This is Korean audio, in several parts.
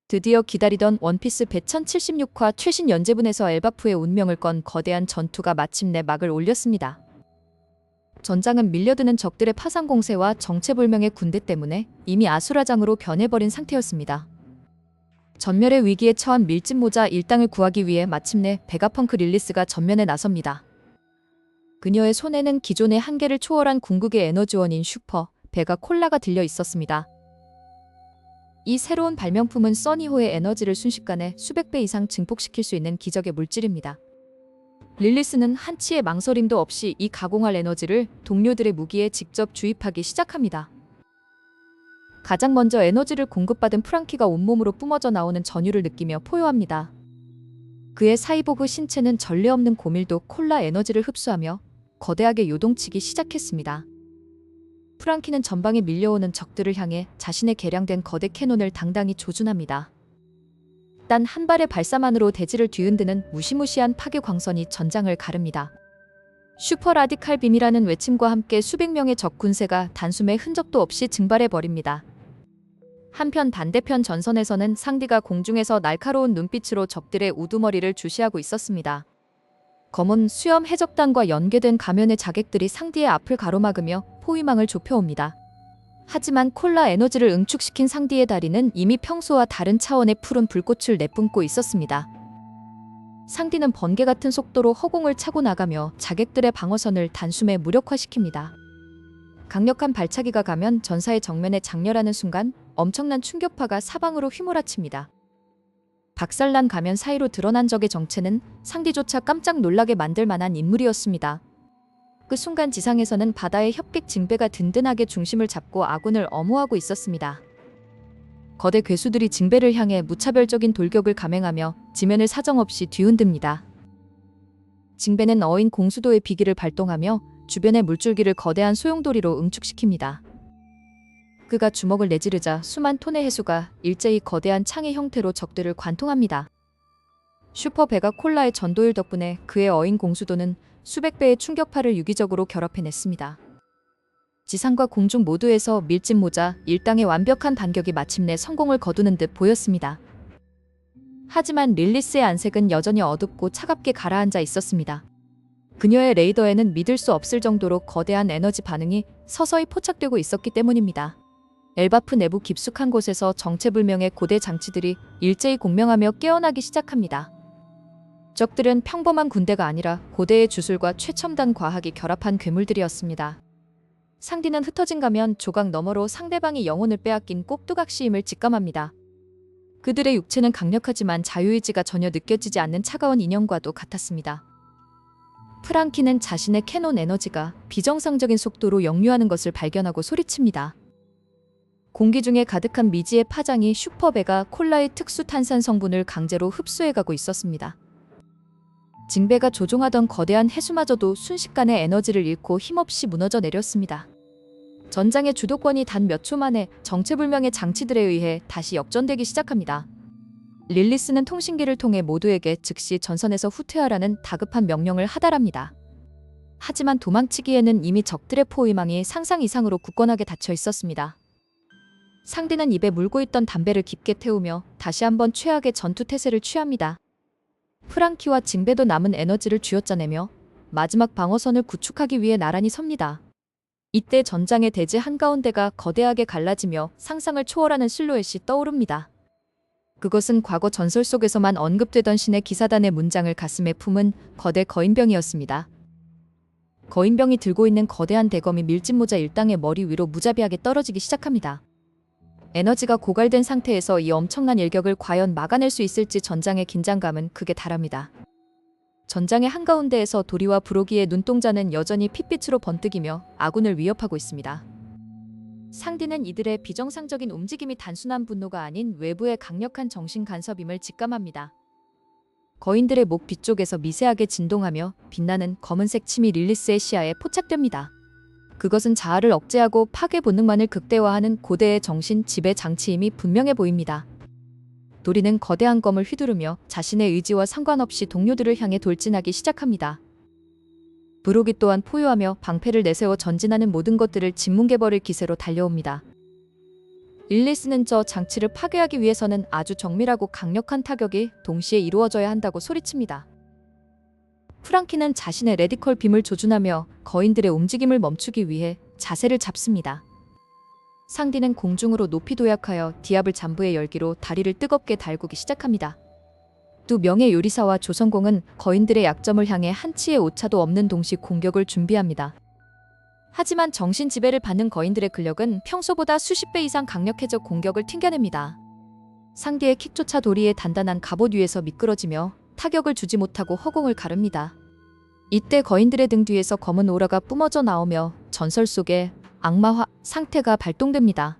드디어 기다리던 원피스 1076화 최신 연재분에서 엘바프의 운명을 건 거대한 전투가 마침내 막을 올렸습니다. 전장은 밀려드는 적들의 파상 공세와 정체불명의 군대 때문에 이미 아수라장으로 변해버린 상태였습니다. 전멸의 위기에 처한 밀짚모자 일당을 구하기 위해 마침내 베가펑크 릴리스가 전면에 나섭니다. 그녀의 손에는 기존의 한계를 초월한 궁극의 에너지원인 슈퍼 베가 콜라가 들려 있었습니다. 이 새로운 발명품은 써니호의 에너지를 순식간에 수백 배 이상 증폭시킬 수 있는 기적의 물질입니다. 릴리스는 한치의 망설임도 없이 이 가공할 에너지를 동료들의 무기에 직접 주입하기 시작합니다. 가장 먼저 에너지를 공급받은 프랑키가 온몸으로 뿜어져 나오는 전율을 느끼며 포효합니다. 그의 사이보그 신체는 전례 없는 고밀도 콜라 에너지를 흡수하며 거대하게 요동치기 시작했습니다. 프랑키는 전방에 밀려오는 적들을 향해 자신의 개량된 거대 캐논을 당당히 조준합니다. 단 한 발의 발사만으로 대지를 뒤흔드는 무시무시한 파괴 광선이 전장을 가릅니다. 슈퍼 라디칼 빔이라는 외침과 함께 수백 명의 적 군세가 단숨에 흔적도 없이 증발해버립니다. 한편 반대편 전선에서는 상디가 공중에서 날카로운 눈빛으로 적들의 우두머리를 주시하고 있었습니다. 검은 수염 해적단과 연계된 가면의 자객들이 상디의 앞을 가로막으며 포위망을 좁혀옵니다. 하지만 콜라 에너지를 응축시킨 상디의 다리는 이미 평소와 다른 차원의 푸른 불꽃을 내뿜고 있었습니다. 상디는 번개 같은 속도로 허공을 차고 나가며 자객들의 방어선을 단숨에 무력화시킵니다. 강력한 발차기가 가면 전사의 정면에 장렬하는 순간 엄청난 충격파가 사방으로 휘몰아칩니다. 박살난 가면 사이로 드러난 적의 정체는 상디조차 깜짝 놀라게 만들 만한 인물이었습니다. 그 순간 지상에서는 바다의 협객 징배가 든든하게 중심을 잡고 아군을 엄호하고 있었습니다. 거대 괴수들이 징배를 향해 무차별적인 돌격을 감행하며 지면을 사정없이 뒤흔듭니다. 징배는 어인 공수도의 비기를 발동하며 주변의 물줄기를 거대한 소용돌이로 응축시킵니다. 그가 주먹을 내지르자 수만 톤의 해수가 일제히 거대한 창의 형태로 적들을 관통합니다. 슈퍼 베가 콜라의 전도율 덕분에 그의 어인 공수도는 수백 배의 충격파를 유기적으로 결합해냈습니다. 지상과 공중 모두에서 밀짚모자 일당의 완벽한 반격이 마침내 성공을 거두는 듯 보였습니다. 하지만 릴리스의 안색은 여전히 어둡고 차갑게 가라앉아 있었습니다. 그녀의 레이더에는 믿을 수 없을 정도로 거대한 에너지 반응이 서서히 포착되고 있었기 때문입니다. 엘바프 내부 깊숙한 곳에서 정체불명의 고대 장치들이 일제히 공명하며 깨어나기 시작합니다. 적들은 평범한 군대가 아니라 고대의 주술과 최첨단 과학이 결합한 괴물들이었습니다. 상디는 흩어진 가면 조각 너머로 상대방이 영혼을 빼앗긴 꼭두각시임을 직감합니다. 그들의 육체는 강력하지만 자유의지가 전혀 느껴지지 않는 차가운 인형과도 같았습니다. 프랑키는 자신의 캐논 에너지가 비정상적인 속도로 역류하는 것을 발견하고 소리칩니다. 공기 중에 가득한 미지의 파장이 슈퍼베가 콜라의 특수 탄산 성분을 강제로 흡수해가고 있었습니다. 징배가 조종하던 거대한 해수마저도 순식간에 에너지를 잃고 힘없이 무너져 내렸습니다. 전장의 주도권이 단 몇 초 만에 정체불명의 장치들에 의해 다시 역전되기 시작합니다. 릴리스는 통신기를 통해 모두에게 즉시 전선에서 후퇴하라는 다급한 명령을 하달합니다. 하지만 도망치기에는 이미 적들의 포위망이 상상 이상으로 굳건하게 닫혀 있었습니다. 상디는 입에 물고 있던 담배를 깊게 태우며 다시 한번 최악의 전투 태세를 취합니다. 프랑키와 징배도 남은 에너지를 쥐어짜내며 마지막 방어선을 구축하기 위해 나란히 섭니다. 이때 전장의 대지 한가운데가 거대하게 갈라지며 상상을 초월하는 실루엣이 떠오릅니다. 그것은 과거 전설 속에서만 언급되던 신의 기사단의 문장을 가슴에 품은 거대 거인병이었습니다. 거인병이 들고 있는 거대한 대검이 밀짚모자 일당의 머리 위로 무자비하게 떨어지기 시작합니다. 에너지가 고갈된 상태에서 이 엄청난 일격을 과연 막아낼 수 있을지 전장의 긴장감은 극에 달합니다. 전장의 한가운데에서 도리와 브로기의 눈동자는 여전히 핏빛으로 번뜩이며 아군을 위협하고 있습니다. 상디는 이들의 비정상적인 움직임이 단순한 분노가 아닌 외부의 강력한 정신 간섭임을 직감합니다. 거인들의 목 뒤쪽에서 미세하게 진동하며 빛나는 검은색 침이 릴리스의 시야에 포착됩니다. 그것은 자아를 억제하고 파괴 본능만을 극대화하는 고대의 정신 지배 장치임이 분명해 보입니다. 도리는 거대한 검을 휘두르며 자신의 의지와 상관없이 동료들을 향해 돌진하기 시작합니다. 브로기 또한 포효하며 방패를 내세워 전진하는 모든 것들을 짓뭉개버릴 기세로 달려옵니다. 릴리스는 저 장치를 파괴하기 위해서는 아주 정밀하고 강력한 타격이 동시에 이루어져야 한다고 소리칩니다. 프랑키는 자신의 레디컬 빔을 조준하며 거인들의 움직임을 멈추기 위해 자세를 잡습니다. 상디는 공중으로 높이 도약하여 디아블 잠부의 열기로 다리를 뜨겁게 달구기 시작합니다. 두 명의 요리사와 조선공은 거인들의 약점을 향해 한치의 오차도 없는 동시 공격을 준비합니다. 하지만 정신 지배를 받는 거인들의 근력은 평소보다 수십 배 이상 강력해져 공격을 튕겨냅니다. 상디의 킥조차 도리의 단단한 갑옷 위에서 미끄러지며 타격을 주지 못하고 허공을 가릅니다. 이때 거인들의 등 뒤에서 검은 오라가 뿜어져 나오며 전설 속의 악마화 상태가 발동됩니다.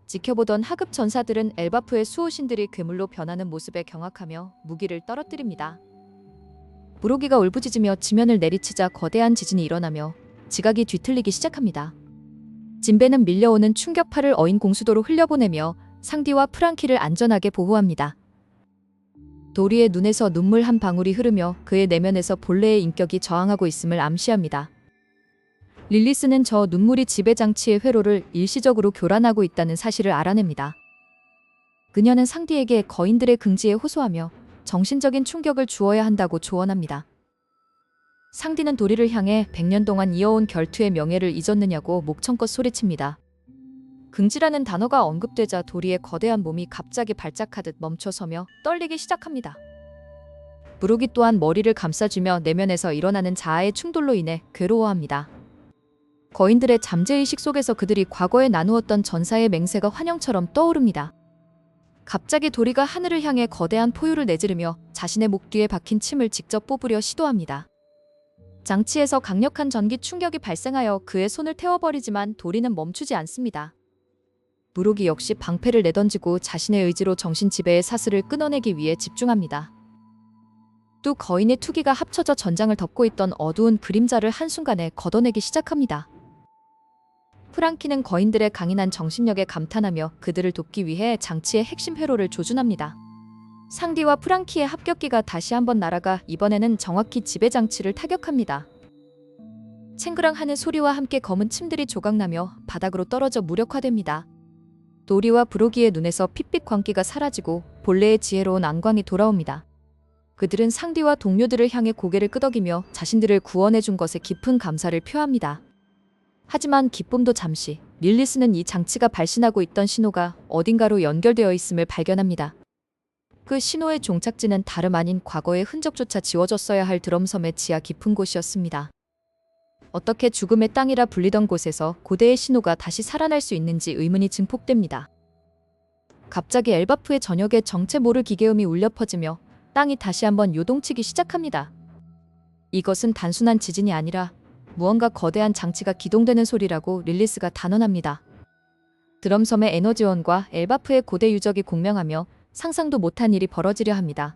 지켜보던 하급 전사들은 엘바프의 수호신들이 괴물로 변하는 모습에 경악하며 무기를 떨어뜨립니다. 무로기가 울부짖으며 지면을 내리치자 거대한 지진이 일어나며 지각이 뒤틀리기 시작합니다. 진베는 밀려오는 충격파를 어인 공수도로 흘려보내며 상디와 프랑키를 안전하게 보호합니다. 도리의 눈에서 눈물 한 방울이 흐르며 그의 내면에서 본래의 인격이 저항하고 있음을 암시합니다. 릴리스는 저 눈물이 지배장치의 회로를 일시적으로 교란하고 있다는 사실을 알아냅니다. 그녀는 상디에게 거인들의 긍지에 호소하며 정신적인 충격을 주어야 한다고 조언합니다. 상디는 도리를 향해 100년 동안 이어온 결투의 명예를 잊었느냐고 목청껏 소리칩니다. 긍지라는 단어가 언급되자 도리의 거대한 몸이 갑자기 발작하듯 멈춰서며 떨리기 시작합니다. 무로기 또한 머리를 감싸주며 내면에서 일어나는 자아의 충돌로 인해 괴로워합니다. 거인들의 잠재의식 속에서 그들이 과거에 나누었던 전사의 맹세가 환영처럼 떠오릅니다. 갑자기 도리가 하늘을 향해 거대한 포유를 내지르며 자신의 목 뒤에 박힌 침을 직접 뽑으려 시도합니다. 장치에서 강력한 전기 충격이 발생하여 그의 손을 태워버리지만 도리는 멈추지 않습니다. 무로기 역시 방패를 내던지고 자신의 의지로 정신 지배의 사슬을 끊어내기 위해 집중합니다. 또 거인의 투기가 합쳐져 전장을 덮고 있던 어두운 그림자를 한순간에 걷어내기 시작합니다. 프랑키는 거인들의 강인한 정신력에 감탄하며 그들을 돕기 위해 장치의 핵심 회로를 조준합니다. 상디와 프랑키의 합격기가 다시 한번 날아가 이번에는 정확히 지배장치를 타격합니다. 챙그랑하는 소리와 함께 검은 침들이 조각나며 바닥으로 떨어져 무력화됩니다. 도리와 브로기의 눈에서 핏빛 광기가 사라지고 본래의 지혜로운 안광이 돌아옵니다. 그들은 상디와 동료들을 향해 고개를 끄덕이며 자신들을 구원해준 것에 깊은 감사를 표합니다. 하지만 기쁨도 잠시, 릴리스는 이 장치가 발신하고 있던 신호가 어딘가로 연결되어 있음을 발견합니다. 그 신호의 종착지는 다름 아닌 과거의 흔적조차 지워졌어야 할 드럼섬의 지하 깊은 곳이었습니다. 어떻게 죽음의 땅이라 불리던 곳에서 고대의 신호가 다시 살아날 수 있는지 의문이 증폭됩니다. 갑자기 엘바프의 저녁에 정체 모를 기계음이 울려 퍼지며 땅이 다시 한번 요동치기 시작합니다. 이것은 단순한 지진이 아니라 무언가 거대한 장치가 기동되는 소리라고 릴리스가 단언합니다. 드럼섬의 에너지원과 엘바프의 고대 유적이 공명하며 상상도 못한 일이 벌어지려 합니다.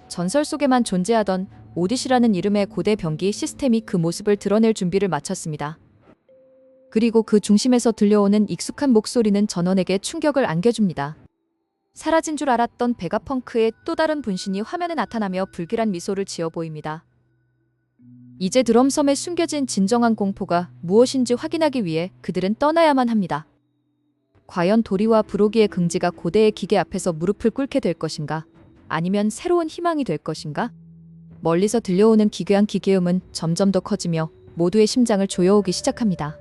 전설 속에만 존재하던 오디시라는 이름의 고대 병기 시스템이 그 모습을 드러낼 준비를 마쳤습니다. 그리고 그 중심에서 들려오는 익숙한 목소리는 전원에게 충격을 안겨줍니다. 사라진 줄 알았던 베가펑크의 또 다른 분신이 화면에 나타나며 불길한 미소를 지어 보입니다. 이제 드럼섬에 숨겨진 진정한 공포가 무엇인지 확인하기 위해 그들은 떠나야만 합니다. 과연 도리와 브로기의 긍지가 고대의 기계 앞에서 무릎을 꿇게 될 것인가? 아니면 새로운 희망이 될 것인가? 멀리서 들려오는 기괴한 기계음은 점점 더 커지며 모두의 심장을 조여오기 시작합니다.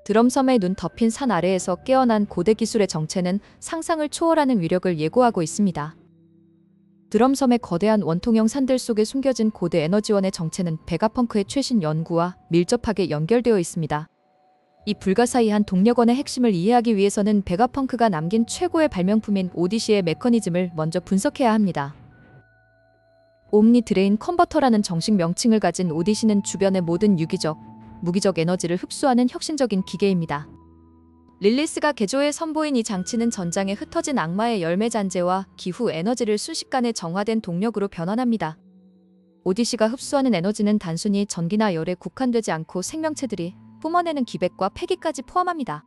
드럼섬의 눈 덮인 산 아래에서 깨어난 고대 기술의 정체는 상상을 초월하는 위력을 예고하고 있습니다. 드럼섬의 거대한 원통형 산들 속에 숨겨진 고대 에너지원의 정체는 베가펑크의 최신 연구와 밀접하게 연결되어 있습니다. 이 불가사의한 동력원의 핵심을 이해하기 위해서는 베가펑크가 남긴 최고의 발명품인 오디시의 메커니즘을 먼저 분석해야 합니다. 옴니 드레인 컨버터라는 정식 명칭을 가진 오디시는 주변의 모든 유기적, 무기적 에너지를 흡수하는 혁신적인 기계입니다. 릴리스가 개조해 선보인 이 장치는 전장에 흩어진 악마의 열매 잔재와 기후 에너지를 순식간에 정화된 동력으로 변환합니다. 오디시가 흡수하는 에너지는 단순히 전기나 열에 국한되지 않고 생명체들이 뿜어내는 기백과 폐기까지 포함합니다.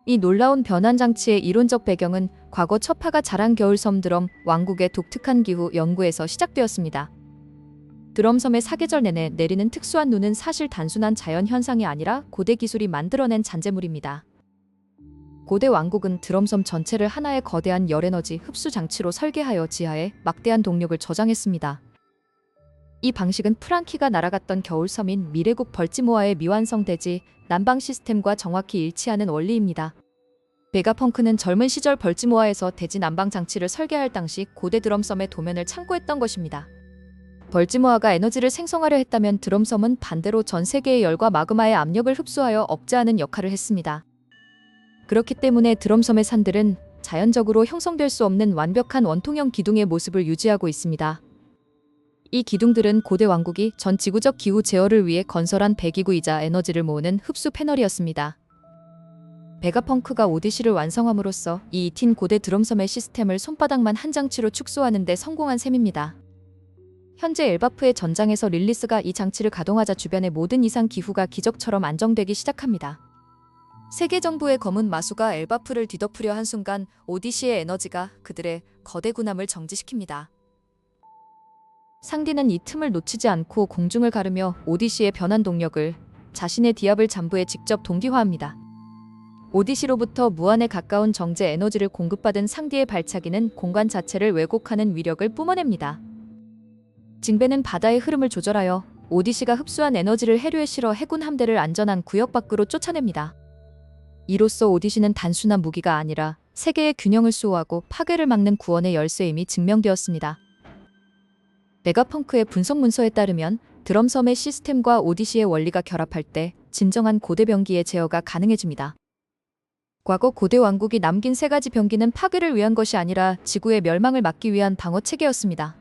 이 놀라운 변환 장치의 이론적 배경은 과거 첩하가 자란 겨울섬 드럼 왕국의 독특한 기후 연구에서 시작되었습니다. 드럼섬의 사계절 내내 내리는 특수한 눈은 사실 단순한 자연 현상이 아니라 고대 기술이 만들어낸 잔재물입니다. 고대 왕국은 드럼섬 전체를 하나의 거대한 열에너지 흡수 장치로 설계하여 지하에 막대한 동력을 저장했습니다. 이 방식은 프랑키가 날아갔던 겨울섬인 미래국 벌지모아의 미완성대지 난방 시스템과 정확히 일치하는 원리입니다. 베가펑크는 젊은 시절 벌지모아에서 대지 난방 장치를 설계할 당시 고대 드럼섬의 도면을 참고했던 것입니다. 벌지모아가 에너지를 생성하려 했다면 드럼섬은 반대로 전 세계의 열과 마그마의 압력을 흡수하여 억제하는 역할을 했습니다. 그렇기 때문에 드럼섬의 산들은 자연적으로 형성될 수 없는 완벽한 원통형 기둥의 모습을 유지하고 있습니다. 이 기둥들은 고대 왕국이 전 지구적 기후 제어를 위해 건설한 배기구이자 에너지를 모으는 흡수 패널이었습니다. 베가펑크가 오디시를 완성함으로써 이 틴 고대 드럼섬의 시스템을 손바닥만 한 장치로 축소하는 데 성공한 셈입니다. 현재 엘바프의 전장에서 릴리스가 이 장치를 가동하자 주변의 모든 이상 기후가 기적처럼 안정되기 시작합니다. 세계 정부의 검은 마수가 엘바프를 뒤덮으려 한 순간 오디시의 에너지가 그들의 거대 군함을 정지시킵니다. 상디는 이 틈을 놓치지 않고 공중을 가르며 오디시의 변환 동력을 자신의 디아블 잠부에 직접 동기화합니다. 오디시로부터 무한에 가까운 정제 에너지를 공급받은 상디의 발차기는 공간 자체를 왜곡하는 위력을 뿜어냅니다. 징배는 바다의 흐름을 조절하여 오디시가 흡수한 에너지를 해류에 실어 해군 함대를 안전한 구역 밖으로 쫓아냅니다. 이로써 오디시는 단순한 무기가 아니라 세계의 균형을 수호하고 파괴를 막는 구원의 열쇠임이 증명되었습니다. 베가펑크의 분석 문서에 따르면 드럼섬의 시스템과 오디시의 원리가 결합할 때 진정한 고대 병기의 제어가 가능해집니다. 과거 고대 왕국이 남긴 3가지 병기는 파괴를 위한 것이 아니라 지구의 멸망을 막기 위한 방어 체계였습니다.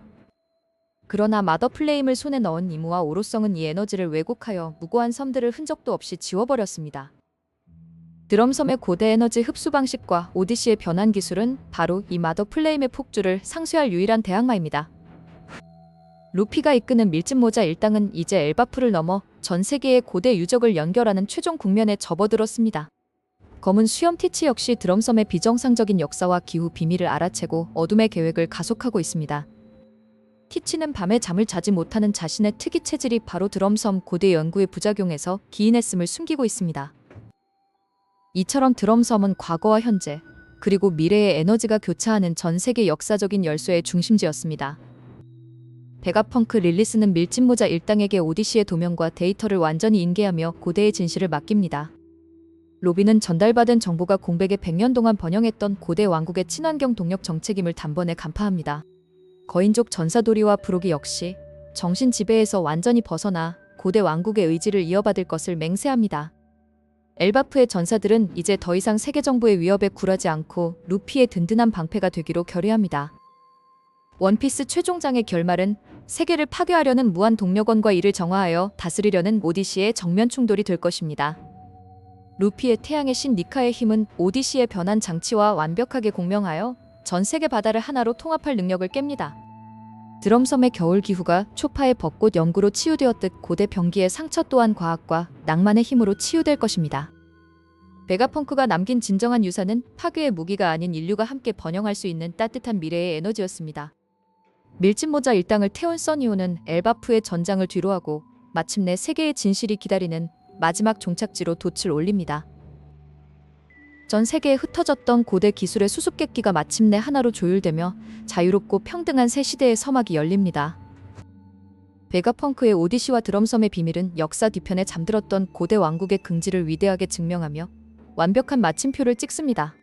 그러나 마더 플레임을 손에 넣은 이무와 오로성은 이 에너지를 왜곡하여 무고한 섬들을 흔적도 없이 지워버렸습니다. 드럼섬의 고대 에너지 흡수 방식과 오디시의 변환 기술은 바로 이 마더 플레임의 폭주를 상쇄할 유일한 대항마입니다. 루피가 이끄는 밀짚모자 일당은 이제 엘바프를 넘어 전 세계의 고대 유적을 연결하는 최종 국면에 접어들었습니다. 검은 수염 티치 역시 드럼섬의 비정상적인 역사와 기후 비밀을 알아채고 어둠의 계획을 가속하고 있습니다. 티치는 밤에 잠을 자지 못하는 자신의 특이 체질이 바로 드럼섬 고대 연구에 부작용해서 기인했음을 숨기고 있습니다. 이처럼 드럼섬은 과거와 현재, 그리고 미래의 에너지가 교차하는 전 세계 역사적인 열쇠의 중심지였습니다. 베가펑크 릴리스는 밀짚모자 일당에게 오디시의 도면과 데이터를 완전히 인계하며 고대의 진실을 맡깁니다. 로비는 전달받은 정보가 공백에 100년 동안 번영했던 고대 왕국의 친환경 동력 정책임을 단번에 간파합니다. 거인족 전사도리와 브록이 역시 정신 지배에서 완전히 벗어나 고대 왕국의 의지를 이어받을 것을 맹세합니다. 엘바프의 전사들은 이제 더 이상 세계 정부의 위협에 굴하지 않고 루피의 든든한 방패가 되기로 결의합니다. 원피스 최종장의 결말은 세계를 파괴하려는 무한 동력원과 이를 정화하여 다스리려는 오디시의 정면 충돌이 될 것입니다. 루피의 태양의 신 니카의 힘은 오디시의 변환 장치와 완벽하게 공명하여 전 세계 바다를 하나로 통합할 능력을 깹니다. 드럼섬의 겨울 기후가 초파의 벚꽃 연구로 치유되었듯 고대 병기의 상처 또한 과학과 낭만의 힘으로 치유될 것입니다. 베가펑크가 남긴 진정한 유산은 파괴의 무기가 아닌 인류가 함께 번영할 수 있는 따뜻한 미래의 에너지였습니다. 밀짚모자 일당을 태운 써니오는 엘바프의 전장을 뒤로하고 마침내 세계의 진실이 기다리는 마지막 종착지로 돛을 올립니다. 전 세계에 흩어졌던 고대 기술의 수수께끼가 마침내 하나로 조율되며 자유롭고 평등한 새 시대의 서막이 열립니다. 베가펑크의 오디시와 드럼섬의 비밀은 역사 뒤편에 잠들었던 고대 왕국의 긍지를 위대하게 증명하며 완벽한 마침표를 찍습니다.